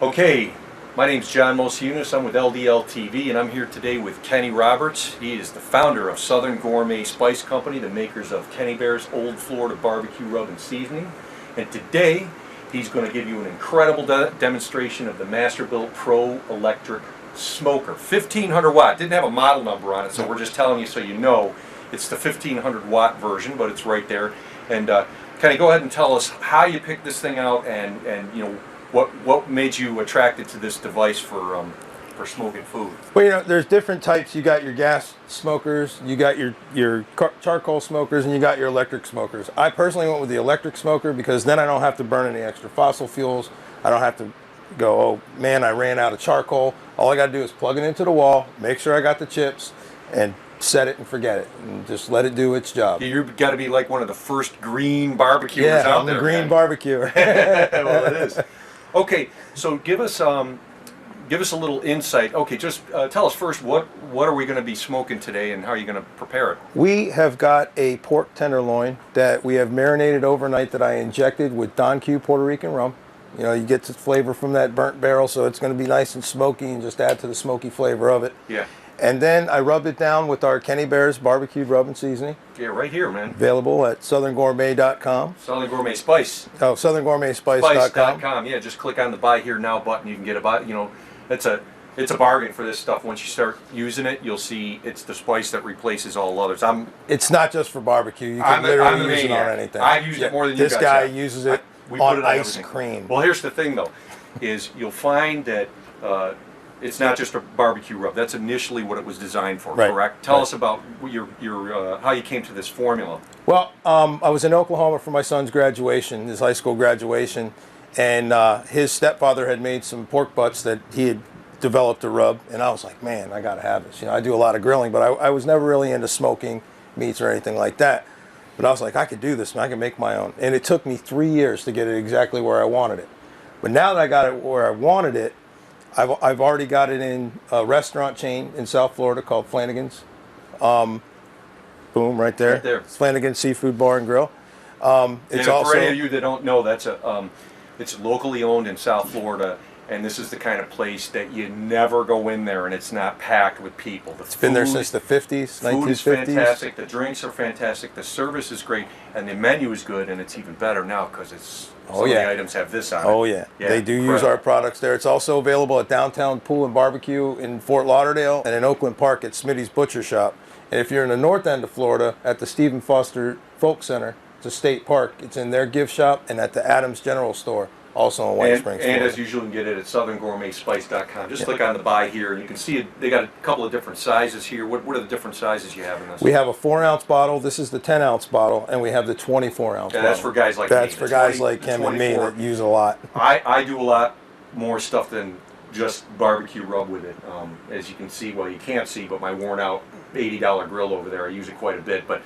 Okay, my name's John Mosiunas. I'm with LDL TV, and I'm here today with Kenny Roberts. He is the founder of Southern Gourmet Spice Company, the makers of Kenny Bear's Old Florida Barbecue Rub and Seasoning. And today, he's going to give you an incredible demonstration of the MasterBuilt Pro Electric Smoker. 1500 watt. Didn't have a model number on it, so we're just telling you so you know it's the 1500 watt version, but it's right there. And Kenny, go ahead and tell us how you picked this thing out, and you know, what made you attracted to this device for smoking food? Well, you know, there's different types. You got your gas smokers, you got your charcoal smokers, and you got your electric smokers. I personally went with the electric smoker because then I don't have to burn any extra fossil fuels. I don't have to go, oh man, I ran out of charcoal. All I got to do is plug it into the wall, make sure I got the chips, and set it and forget it, and just let it do its job. You've got to be like one of the first green barbecuers out there. Yeah, I'm the green barbecuer. Well, it is. Okay, so give us a little insight. Okay, just tell us first, what are we going to be smoking today, and how are you going to prepare it? We have got a pork tenderloin that we have marinated overnight that I injected with Don Q Puerto Rican rum. You know, you get the flavor from that burnt barrel, so it's going to be nice and smoky, and just add to the smoky flavor of it. Yeah. And then I rubbed it down with our Kenny Bear's barbecued rub and seasoning. Yeah, right here, man. Available at southerngourmet.com. Southern Gourmet Spice. Oh, southerngourmetspice.com. Spice.com. Yeah, just click on the Buy Here Now button. You can get you know, it's a bargain for this stuff. Once you start using it, you'll see it's the spice that replaces all others. It's not just for barbecue. You can literally use it on anything. I've used it more than you guys This guy have. uses it on ice cream. Well, here's the thing, though, is you'll find that it's not just a barbecue rub. That's initially what it was designed for, correct? Tell us about your how you came to this formula. Well, I was in Oklahoma for my son's graduation, his high school graduation, and his stepfather had made some pork butts that he had developed a rub, and I was like, man, I gotta have this. You know, I do a lot of grilling, but I was never really into smoking meats or anything like that. But I was like, I could do this, and I can make my own. And it took me 3 years to get it exactly where I wanted it. But now that I got it where I wanted it, I've already got it in a restaurant chain in South Florida called Flanagan's. Boom, right there. Right there. It's Flanagan's Seafood Bar and Grill. It's also, for any of you that don't know, that's it's locally owned in South Florida, and this is the kind of place that you never go in there and it's not packed with people. It's been there since the 50s, 1950s. Food is fantastic, the drinks are fantastic, the service is great, and the menu is good, and it's even better now because it's some of the items have this on it. Oh yeah, they do use our products there. It's also available at Downtown Pool and Barbecue in Fort Lauderdale, and in Oakland Park at Smitty's Butcher Shop. And if you're in the north end of Florida, at the Stephen Foster Folk Center, it's a state park. It's in their gift shop, and at the Adams General Store, also in White Springs, Florida. And as usual, you can get it at southerngourmetspice.com. Just click on the Buy Here, and you can see they got a couple of different sizes here. What are the different sizes you have in this? We have a 4-ounce bottle. This is the 10-ounce bottle, and we have the 24-ounce bottle. That's for guys like me. That's for guys like him and me that use a lot. I do a lot more stuff than just barbecue rub with it. As you can see, well, you can't see, but my worn-out $80 grill over there, I use it quite a bit. But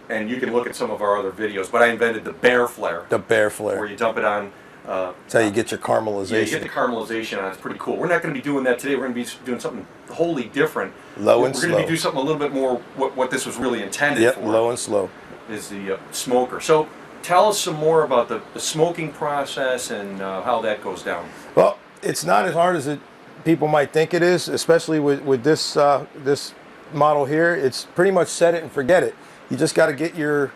and you can look at some of our other videos. But I invented the Bear Flare. The Bear Flare. Where you dump it on. That's how you get your caramelization. Yeah, you get the caramelization on. It's pretty cool. We're not going to be doing that today. We're going to be doing something wholly different. Low and slow. We're going to do something a little bit more what this was really intended for. Low and slow. Is the smoker. So tell us some more about the smoking process and how that goes down. Well, it's not as hard as people might think it is, especially with this this model here. It's pretty much set it and forget it. You just got to get your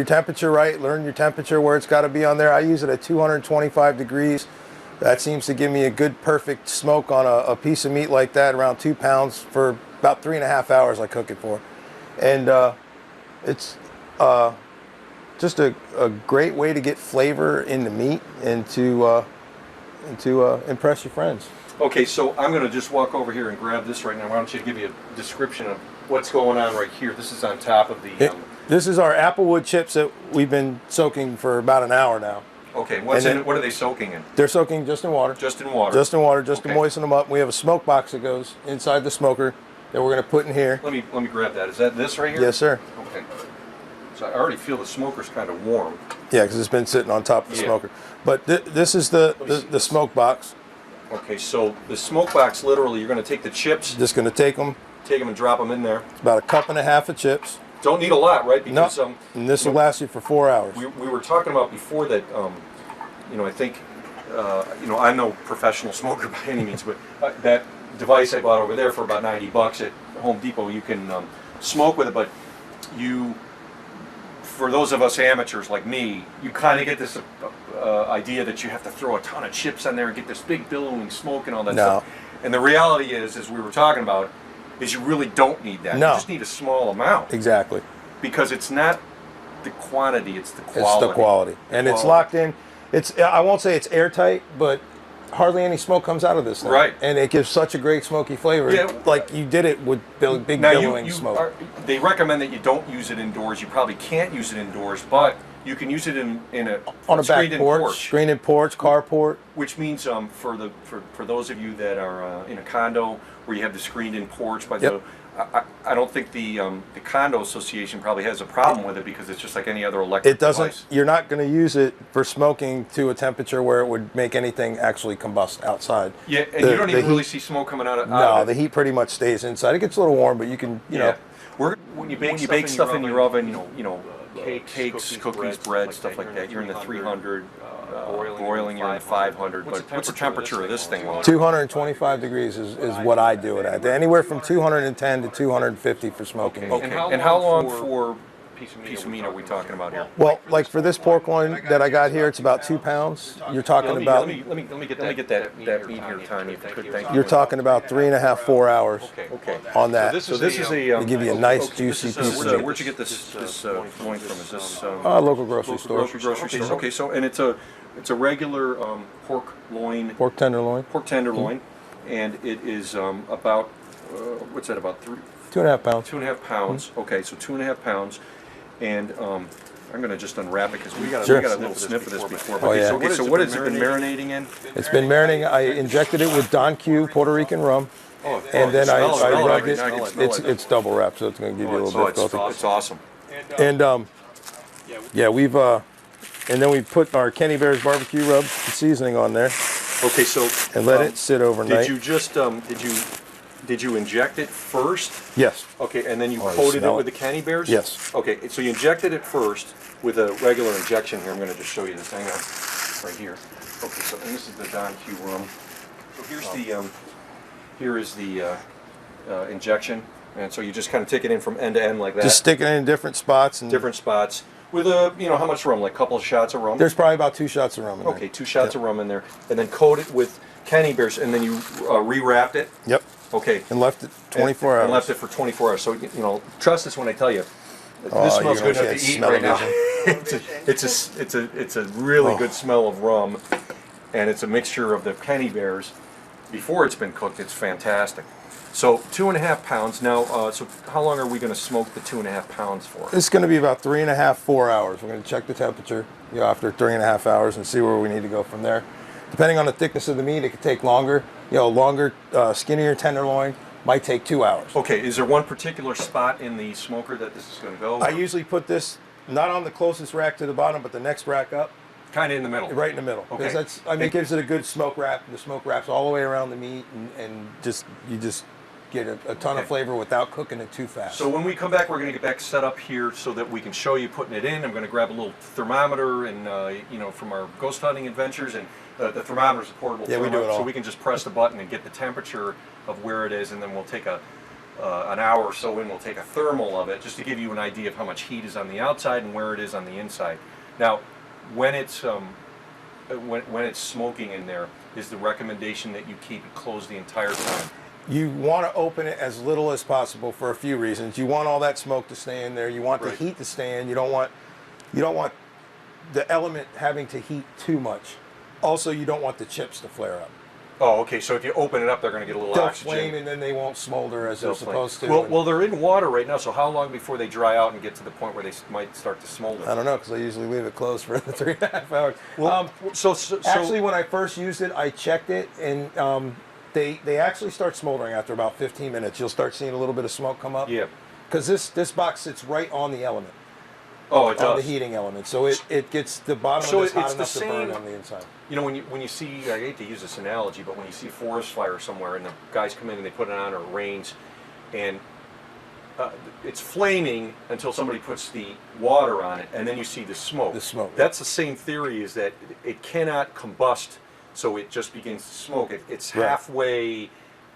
temperature right, learn your temperature where it's got to be on there. I use it at 225 degrees. That seems to give me a good, perfect smoke on a piece of meat like that, around 2 pounds, for about 3.5 hours I cook it for. And it's just a great way to get flavor in the meat and to impress your friends. Okay, so I'm going to just walk over here and grab this right now. Why don't you give me a description of what's going on right here? This is on top of the... This is our applewood chips that we've been soaking for about an hour now. Okay, what are they soaking in? They're soaking just in water. Just in water? Just in water, just to moisten them up. We have a smoke box that goes inside the smoker that we're going to put in here. Let me grab that. Is that this right here? Yes, sir. Okay. So I already feel the smoker's kind of warm. Yeah, because it's been sitting on top of the smoker. But this is the smoke box. Okay, so the smoke box, literally, you're going to take the chips. Just going to take them and drop them in there. It's about 1.5 cups of chips. Don't need a lot, right? Because and this will last you for 4 hours. We were talking about before that, you know, I think I'm no professional smoker by any means, but that device I bought over there for about $90 at Home Depot, you can smoke with it, but for those of us amateurs like me, you kind of get this idea that you have to throw a ton of chips on there and get this big billowing smoke and all that stuff. And the reality is, as we were talking about, is you really don't need that. No. You just need a small amount. Exactly. Because it's not the quantity, it's the quality. It's the quality. And it's locked in. I won't say it's airtight, but hardly any smoke comes out of this thing. Right. And it gives such a great smoky flavor. Yeah. Like you did it with big billowing smoke. They recommend that you don't use it indoors. You probably can't use it indoors, but you can use it on a back porch, screened-in porch, carport. Which means for those of you that are in a condo where you have the screened-in porch, I don't think the condo association probably has a problem with it because it's just like any other electric device. You're not going to use it for smoking to a temperature where it would make anything actually combust outside. Yeah, and you don't even really see smoke coming out of it. No, the heat pretty much stays inside. It gets a little warm, but you can, you know. When you bake stuff in your oven, cakes, cookies, bread, stuff like that, you're in the 300. Broiling, you're in the 500. But what's the temperature of this thing? 225 degrees is what I do it at. Anywhere from 210 to 250 for smoking. Okay. And how long for piece of meat are we talking about here? Well, like for this pork loin that I got here, it's about 2 pounds. You're talking about. Let me get that meat here, Tanya, if you could. Thank you. You're talking about 3.5, 4 hours. Okay. On that. So this is a. To give you a nice juicy piece of meat. Where'd you get this loin from? Is this? Local grocery store. Local grocery store. Okay, so and it's a regular pork loin. Pork tenderloin. Pork tenderloin, and it is about what's that? About 2.5 pounds. 2.5 pounds. Okay, so 2.5 pounds, and I'm going to just unwrap it because we got a little sniff of this before. Oh, yeah. Okay, so what has it been marinating in? It's been marinating. I injected it with Don Q Puerto Rican rum. And then I rubbed it. It's double wrapped, so it's going to give you a little difficulty. It's awesome. And we've and then we put our Kenny Bear's barbecue rub seasoning on there. Okay, so and let it sit overnight. Did you just did you inject it first? Yes. Okay, and then you coated it with the Kenny Bears? Yes. Okay, so you injected it first with a regular injection here. I'm going to just show you this. Hang on, right here. Okay, so and this is the Don Q rum. So here is the injection, and so you just kind of take it in from end to end like that. Just stick it in different spots. Different spots. With how much rum? Like a couple of shots of rum? There's probably about 2 shots of rum in there. Okay, 2 shots of rum in there. And then coat it with Kenny Bears, and then you re-wrapped it? Yep. Okay. And left it 24 hours. And left it for 24 hours. So, trust us when I tell you, this smells good enough to eat right now. It's a really good smell of rum, and it's a mixture of the Kenny Bears. Before it's been cooked, it's fantastic. So 2.5 pounds. Now, so how long are we going to smoke the 2.5 pounds for? It's going to be about 3.5, 4 hours. We're going to check the temperature after 3.5 hours and see where we need to go from there. Depending on the thickness of the meat, it could take longer. Longer, skinnier tenderloin might take 2 hours. Okay. Is there one particular spot in the smoker that this is going to go? I usually put this not on the closest rack to the bottom, but the next rack up. Kind of in the middle. Right in the middle. Okay. Because it gives it a good smoke wrap. The smoke wraps all the way around the meat, and you just get a ton of flavor without cooking it too fast. So when we come back, we're going to get back set up here so that we can show you putting it in. I'm going to grab a little thermometer and from our ghost hunting adventures, and the thermometer is a portable thermometer, we do it all. so we can just press the button and get the temperature of where it is, and then we'll take an hour or so in, we'll take a thermal of it just to give you an idea of how much heat is on the outside and where it is on the inside. Now, when it's smoking in there, is the recommendation that you keep it closed the entire time? You want to open it as little as possible for a few reasons. You want all that smoke to stay in there. You want the heat to stay in. You don't want the element having to heat too much. Also, you don't want the chips to flare up. Oh, okay. So if you open it up, they're going to get a little oxygen. They'll flame, and then they won't smolder as they're supposed to. Well, they're in water right now. So how long before they dry out and get to the point where they might start to smolder? I don't know, because I usually leave it closed for 3.5 hours. Well, so actually, when I first used it, I checked it, and they actually start smoldering after about 15 minutes. You'll start seeing a little bit of smoke come up. Yeah. Because this box sits right on the element. Oh, it does. On the heating element, so it gets the bottom of this hot enough to burn on the inside. When you see, I hate to use this analogy, but when you see a forest fire somewhere and the guys come in and they put it on, or it rains, and it's flaming until somebody puts the water on it, and then you see the smoke. The smoke. That's the same theory, is that it cannot combust so it just begins to smoke. It's Right. halfway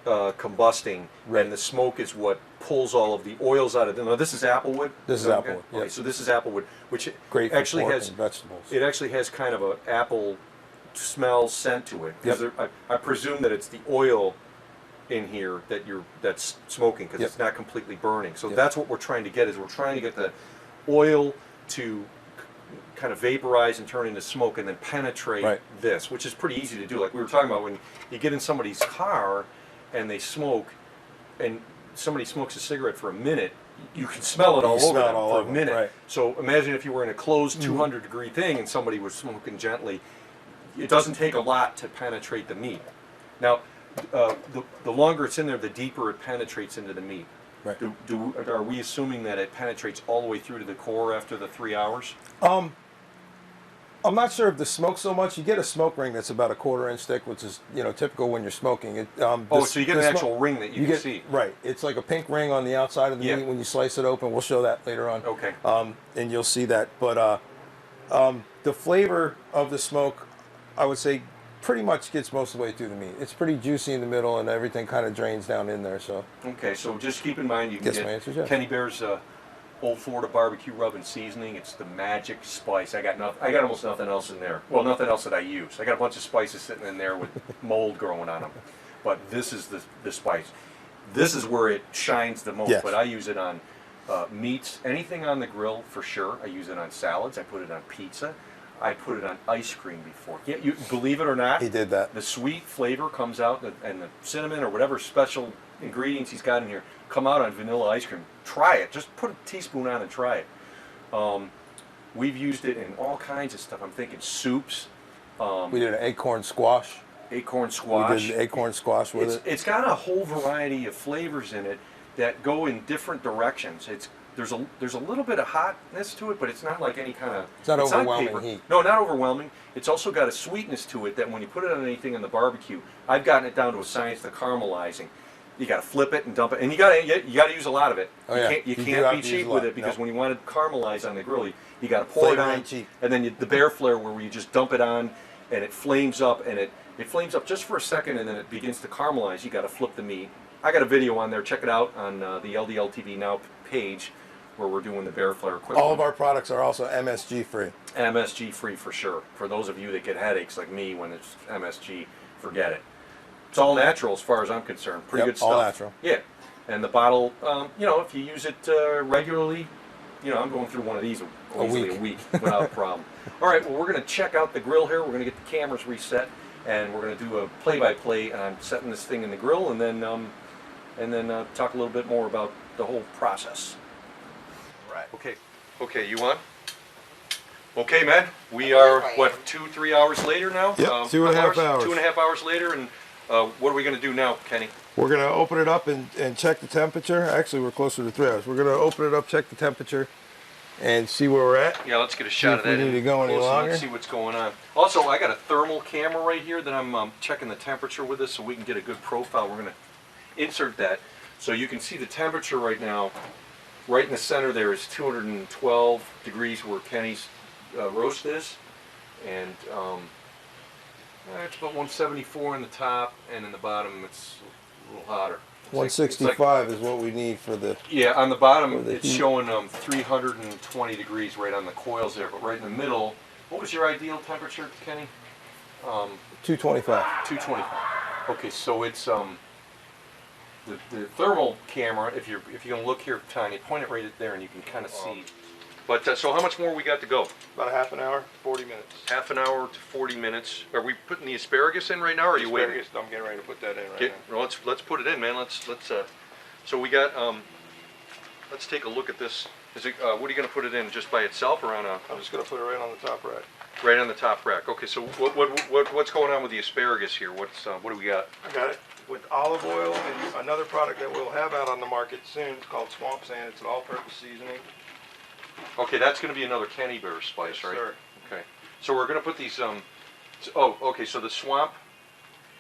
combusting, Right. and the smoke is what pulls all of the oils out of it. Now this is applewood. This is Okay? applewood, Okay, yep. so this is applewood, which Great for actually pork has and vegetables. it actually has kind of a apple smell scent to it. Yep. Because I presume that it's the oil in here that's smoking, because Yep. it's not completely burning. So Yep. that's what we're trying to get, is we're trying to get the oil to kind of vaporize and turn into smoke and then penetrate Right. this, which is pretty easy to do. Like we were talking about, when you get in somebody's car and they smoke, and somebody smokes a cigarette for a minute, you can smell it all over them for a minute. Right. So imagine if you were in a closed 200-degree thing and somebody was smoking gently. It doesn't take a lot to penetrate the meat. Now, the longer it's in there, the deeper it penetrates into the meat. Right. Are we assuming that it penetrates all the way through to the core after the 3 hours? I'm not sure if the smoke so much. You get a smoke ring that's about a 1/4 inch thick, which is typical when you're smoking. So you get an actual ring that you can see. Right. It's like a pink ring on the outside of the meat when you slice it open. We'll show that later on. Okay. And you'll see that. But the flavor of the smoke, I would say, pretty much gets most of the way through the meat. It's pretty juicy in the middle, and everything kind of drains down in there. So. Okay, so just keep in mind you can Guess my answer's yes. Kenny Bear's Old Florida barbecue rub and seasoning. It's the magic spice. I got almost nothing else in there. Well, nothing else that I use. I got a bunch of spices sitting in there with mold growing on them. But this is the spice. This is where it shines the most. Yes. But I use it on meats, anything on the grill for sure. I use it on salads. I put it on pizza. I put it on ice cream before. Yeah, you believe it or not, He did that. the sweet flavor comes out, and the cinnamon or whatever special ingredients he's got in here come out on vanilla ice cream. Try it. Just put a teaspoon on and try it. We've used it in all kinds of stuff. I'm thinking soups. We did an acorn squash. Acorn squash. We did acorn squash with it. It's got a whole variety of flavors in it that go in different directions. There's a little bit of hotness to it, but it's not like any kind of. It's not overwhelming paper. heat. No, not overwhelming. It's also got a sweetness to it that when you put it on anything in the barbecue, I've gotten it down to a science, the caramelizing. You got to flip it and dump it, and you got to use a lot of it. Oh, you yeah. can't, You do can't have be to use cheap a with lot. it, because No. when you want to caramelize on the grill, you got to pour it Flavor on, ain't cheap. and then the bear flare where you just dump it on, and it flames up, and it flames up just for a second, and then it begins to caramelize. You got to flip the meat. I got a video on there. Check it out on the LDL TV Now page, where we're doing the bear flare equipment. All of our products are also MSG free. MSG free for sure. For those of you that get headaches like me when it's MSG, forget it. It's all natural as far as I'm concerned. Pretty Yep, good stuff. all natural. Yeah. And the bottle, if you use it regularly, I'm going through one of these easily a week without a problem. All right, well, we're going to check out the grill here. We're going to get the cameras reset, and we're going to do a play-by-play on setting this thing in the grill, and then talk a little bit more about the whole process. Right. Okay, you on? Okay, man. We are, 2-3 hours later now? Yep, 2.5 hours. 2.5 hours later, and what are we going to do now, Kenny? We're going to open it up and check the temperature. Actually, we're closer to 3 hours. We're going to open it up, check the temperature, and see where we're at. Yeah, let's get a shot of that. If we need to go any longer. Let's see what's going on. Also, I got a thermal camera right here that I'm checking the temperature with this so we can get a good profile. We're going to insert that so you can see the temperature right now. Right in the center there is 212 degrees where Kenny's roast is, and it's about 174 on the top, and in the bottom it's a little hotter. 165 is what we need for the. Yeah, on the bottom the it's heat. showing 320 degrees right on the coils there, but right in the middle, what was your ideal temperature, Kenny? 225. 225. Okay, so it's the thermal camera. If you're gonna look here, Tanya, point it right there, and you can kind of see. But so how much more we got to go? About a half an hour, 40 minutes. Half an hour to 40 minutes. Are we putting the asparagus in right now, or are you waiting? I'm getting ready to put that in right now. Well, let's put it in, man. Let's so we got let's take a look at this. Is it what are you gonna put it in, just by itself or on a? I'm just going to put it right on the top rack. Right on the top rack. Okay, so what's going on with the asparagus here? What do we got? I got it with olive oil and another product that we'll have out on the market soon. It's called Swamp Sand. It's an all-purpose seasoning. Okay, that's going to be another Kenny Bear spice, Yes, right? sir. Okay, so we're going to put these. Okay, so the swamp.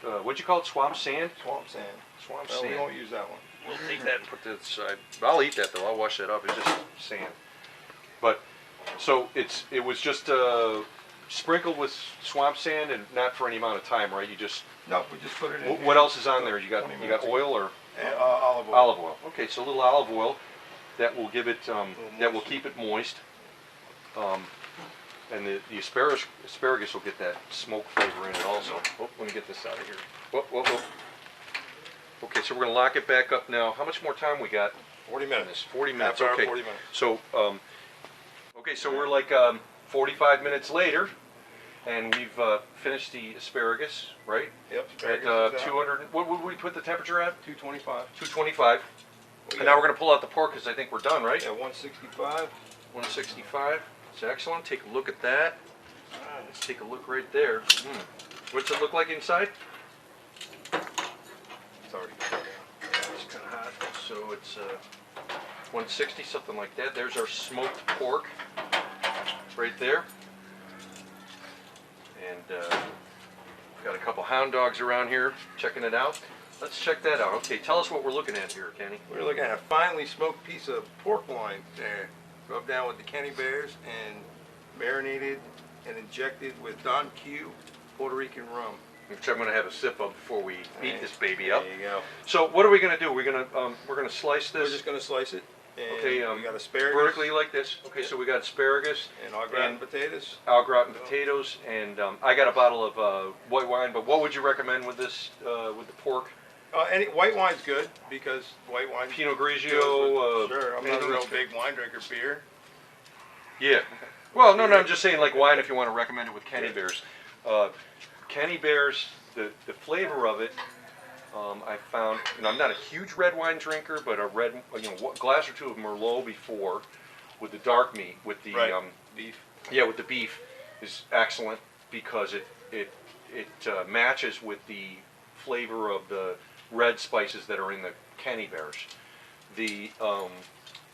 What'd you call it? Swamp sand. Swamp Sand. Swamp No, sand. we won't use that one. We'll take that and put that aside. I'll eat that though. I'll wash that up. It's just sand. But so it was just sprinkled with swamp sand and not for any amount of time, right? You just, No, we just put it in. what else is on there? You got oil or? Olive oil. Olive oil. Okay, so a little olive oil that will give it, that will keep it moist. And the asparagus will get that smoke flavor in it also. Oh, let me get this out of here. Whoa, whoa, whoa. Okay, so we're going to lock it back up now. How much more time we got? 40 minutes. 40 minutes, Half hour, okay. 40 minutes. So, okay, so we're like 45 minutes later, and we've finished the asparagus, right? Yep. At 200, what would we put the temperature at? 225. 225. And now we're going to pull out the pork because I think we're done, right? Yeah, 165. 165. It's excellent. Take a look at that. Let's take a look right there. What's it look like inside? It's already cooked down. It's kind of hot. So it's 160, something like that. There's our smoked pork right there. And we've got a couple hound dogs around here checking it out. Let's check that out. Okay, tell us what we're looking at here, Kenny. We're looking at a finely smoked piece of pork loin there, rubbed down with the Kenny Bears and marinated and injected with Don Q Puerto Rican rum. Which I'm going to have a sip of before we eat this baby up. There you go. So what are we going to do? We're going to slice this. We're just going to slice it. And Okay, we got asparagus. vertically like this. Okay, so we got asparagus And au gratin potatoes. au gratin potatoes, and I got a bottle of white wine. But what would you recommend with this, with the pork? Any white wine's good because white wine. Pinot Grigio. Sure, I'm not a anything real that's- big wine drinker. Beer. Yeah. Well, no, I'm just saying like wine if you want to recommend it with Kenny Bears. Kenny Bears, the flavor of it, I found, and I'm not a huge red wine drinker, but a red, a glass or two of Merlot before with the dark meat, with the beef. Yeah, with the beef is excellent because it matches with the flavor of the red spices that are in the Kenny Bears. The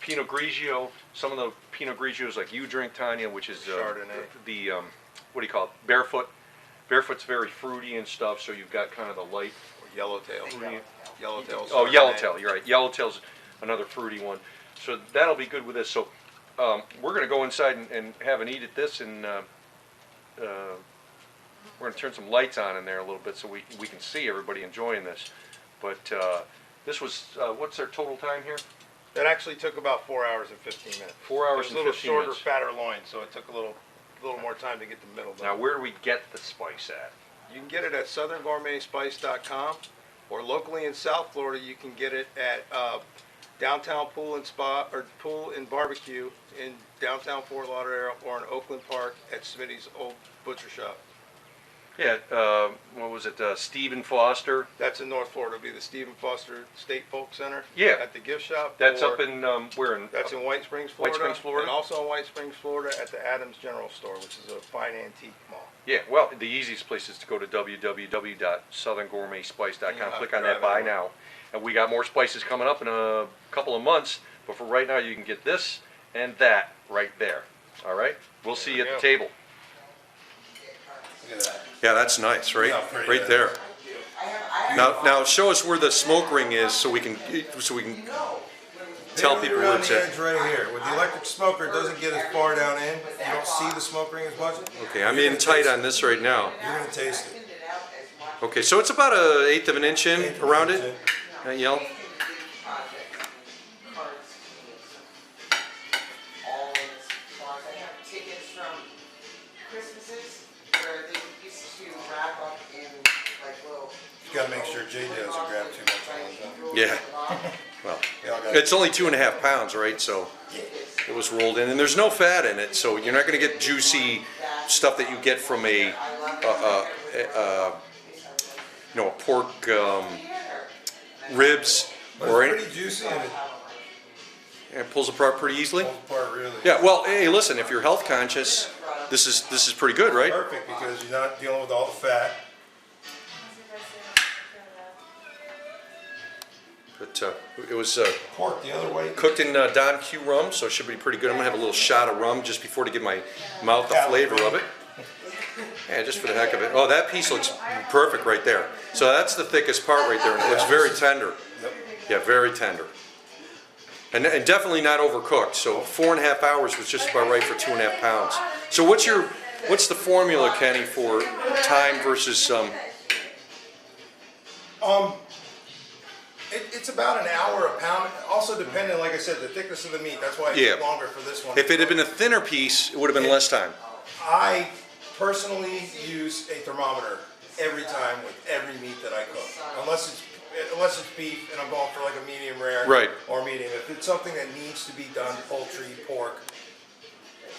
Pinot Grigio, some of the Pinot Grigios like you drink, Tanya, which is Chardonnay. the what do you call it? Barefoot. Barefoot's very fruity and stuff, so you've got kind of the light. Yellowtail. Yellowtail. Oh, Yellowtail, you're right. Yellowtail's another fruity one. So that'll be good with this. So we're going to go inside and have an eat at this, and we're going to turn some lights on in there a little bit so we can see everybody enjoying this. But this was, what's our total time here? That actually took about 4 hours and 15 minutes. 4 hours It's and 15 minutes. a little shorter, fatter loin, so it took a little more time to get the middle done. Now, where do we get the spice at? You can get it at southerngourmetspice.com, or locally in South Florida, you can get it at Downtown Pool and Spa, or Pool and Barbecue in downtown Fort Lauderdale, or in Oakland Park at Smitty's Old Butcher Shop. Yeah, what was it, Stephen Foster? That's in North Florida. It'll be the Stephen Foster State Folk Center. Yeah. At the gift shop. That's or up in, where in? That's in White Springs, Florida. White Springs, Florida. And also in White Springs, Florida at the Adams General Store, which is a fine antique mall. Yeah, well, the easiest place is to go to www.southerngourmetspice.com. Yeah, Click on that buy now. And we got more spices coming up in a couple of months, but for right now you can get this and that right there. All right? We'll see you at the table. Look at that. Yeah, that's nice, right? Yeah, pretty Right good. there. Now show us where the smoke ring is so we can tell people where it's the at. edge right here. With the electric smoker, it doesn't get as far down in. You don't see the smoke ring as much. Okay, I'm in tight on this right now. You're gonna taste it. Okay, so it's about 1/8 of an inch in Eighth of around an it. inch That yell. You gotta make sure Jay doesn't grab too much on one time. Yeah. Well, Yeah, I got it's only 2.5 pounds, right? So it was rolled in, and there's no fat in it, so you're not going to get juicy stuff that you get from a pork ribs But or it's any. pretty juicy and It pulls apart pretty easily. it pulls apart really. Yeah. Well, hey, listen, if you're health conscious, this is pretty good, right? Perfect because you're not dealing with all the fat. But it was Pork the other way. cooked in Don Q rum, so it should be pretty good. I'm gonna have a little shot of rum just before to give my mouth the flavor of it. Yeah, just for the heck of it. Oh, that piece looks perfect right there. So that's the thickest part right there, and it looks very tender. Yep. Yeah, very tender. And definitely not overcooked. So 4.5 hours was just about right for 2.5 pounds. So what's your What's the formula, Kenny, for time versus It's about an hour a pound. Also depending, like I said, the thickness of the meat. That's why it takes longer for this one. If it had been a thinner piece, it would have been less time. I personally use a thermometer every time with every meat that I cook, unless it's beef and I'm going for like a medium rare or medium. If it's something that needs to be done, poultry, pork,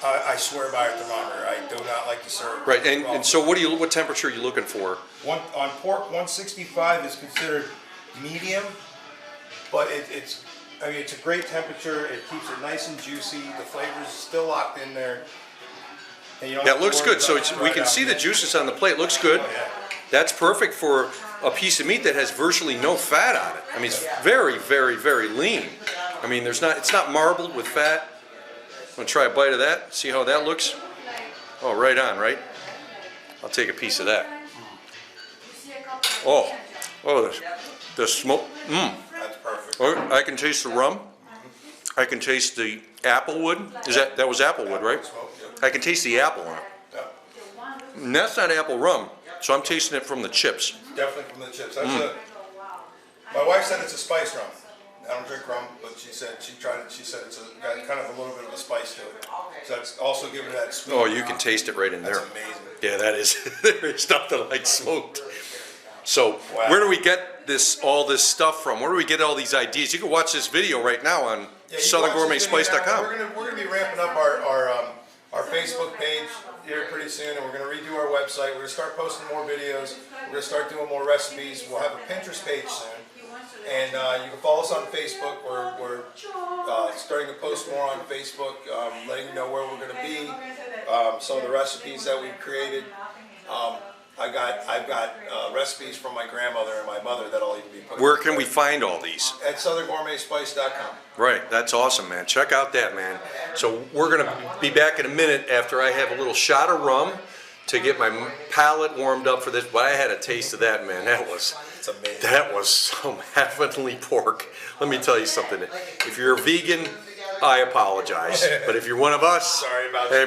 I swear by a thermometer. I do not like to serve. Right, and so what temperature are you looking for? On pork, 165 is considered medium, but it's a great temperature. It keeps it nice and juicy. The flavor's still locked in there. And you don't have It to looks worry good. So about it we right can out. see the juices on the plate. Looks good. Oh, yeah. That's perfect for a piece of meat that has virtually no fat on it. I mean, it's very, very, very lean. I mean, it's not marbled with fat. I'm gonna try a bite of that. See how that looks? Oh, right on, right? I'll take a piece of that. Oh, the smoke. That's perfect. Oh, I can taste the rum. I can taste the applewood. That was applewood, right? I can taste the apple on it. And that's not apple rum, so I'm tasting it from the chips. Definitely from the chips. My wife said it's a spice rum. I don't drink rum, but she said she tried it. She said it's got kind of a little bit of a spice to it. So that's also giving it that sweet. Oh, you can taste it right in there. That's amazing. Yeah, that is. There's nothing like smoked. So where do we get all this stuff from? Where do we get all these ideas? You can watch this video right now on southerngourmetspice.com. We're gonna be ramping up our Facebook page here pretty soon, and we're gonna redo our website. We're gonna start posting more videos. We're gonna start doing more recipes. We'll have a Pinterest page soon. And you can follow us on Facebook. We're starting to post more on Facebook, letting you know where we're going to be, some of the recipes that we've created. I've got recipes from my grandmother and my mother that I'll even be putting. Where can we find all these? At southerngourmetspice.com. Right, that's awesome, man. Check out that, man. So we're going to be back in a minute after I have a little shot of rum to get my palate warmed up for this. But I had a taste of that, man. It's amazing. That was some heavenly pork. Let me tell you something. If you're a vegan, I apologize. But if you're one of us, sorry about hey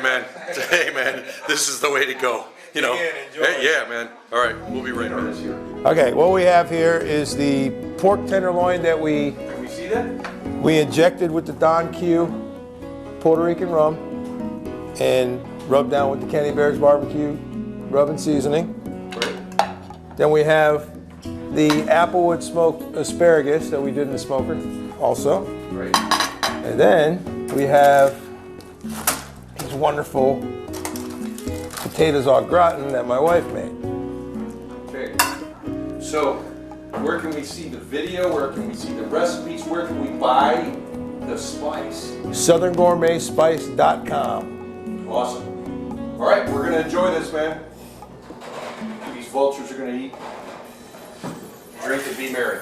man, this is the way to go. You know, hey, yeah, man. All right, we'll be right back. Okay, what we have here is the pork tenderloin that we Can we see that? we injected with the Don Q Puerto Rican rum and rubbed down with the Kenny Bears barbecue rub and seasoning. Right. Then we have the applewood smoked asparagus that we did in the smoker also. Right. And then we have these wonderful potatoes au gratin that my wife made. Okay. So, where can we see the video? Where can we see the recipes? Where can we buy the spice? southerngourmetspice.com. Awesome. All right, we're gonna enjoy this, man. These vultures are gonna eat, drink, and be merry.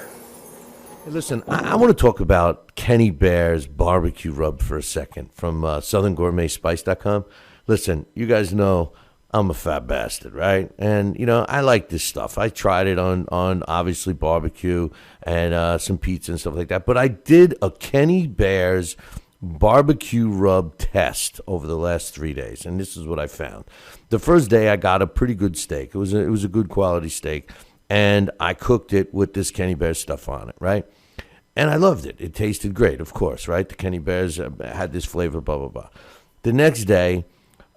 Hey, listen, I want to talk about Kenny Bear's barbecue rub for a second from southerngourmetspice.com. Listen, you guys know I'm a fat bastard, right? And, you know, I like this stuff. I tried it on obviously barbecue and some pizza and stuff like that. But I did a Kenny Bear's barbecue rub test over the last 3 days, and this is what I found. The first day I got a pretty good steak. It was a good quality steak, and I cooked it with this Kenny Bears stuff on it, right? And I loved it. It tasted great, of course, right? The Kenny Bears had this flavor, blah, blah, blah. The next day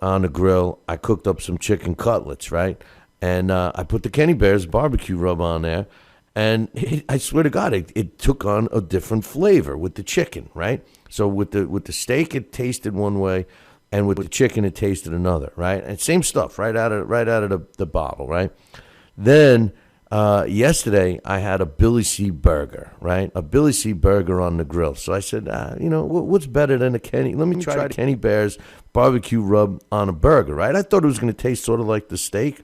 on the grill, I cooked up some chicken cutlets, right? And I put the Kenny Bears barbecue rub on there, and I swear to God, it took on a different flavor with the chicken, right? So with the steak, it tasted one way, and with the chicken, it tasted another, right? And same stuff, right out of the bottle, right? Then yesterday, I had a Billy C burger, right? A Billy C burger on the grill. So I said, you know, what's better than a Kenny? Let me try the Kenny Bears barbecue rub on a burger, right? I thought it was going to taste sort of like the steak.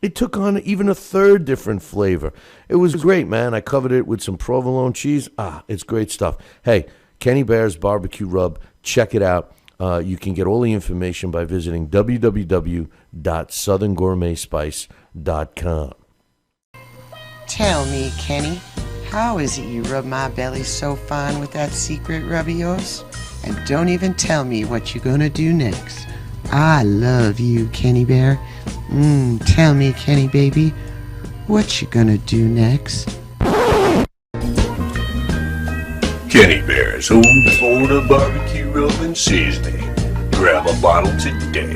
It took on even a third different flavor. It was great, man. I covered it with some provolone cheese. It's great stuff. Hey, Kenny Bears barbecue rub, check it out. You can get all the information by visiting www.southerngourmetspice.com. Tell me, Kenny, how is it you rub my belly so fine with that secret rub of yours? And don't even tell me what you're gonna do next. I love you, Kenny Bear. Tell me, Kenny baby, what you gonna do next? Kenny Bear's Old Florida Barbecue Rub and Seasoning. Grab a bottle today.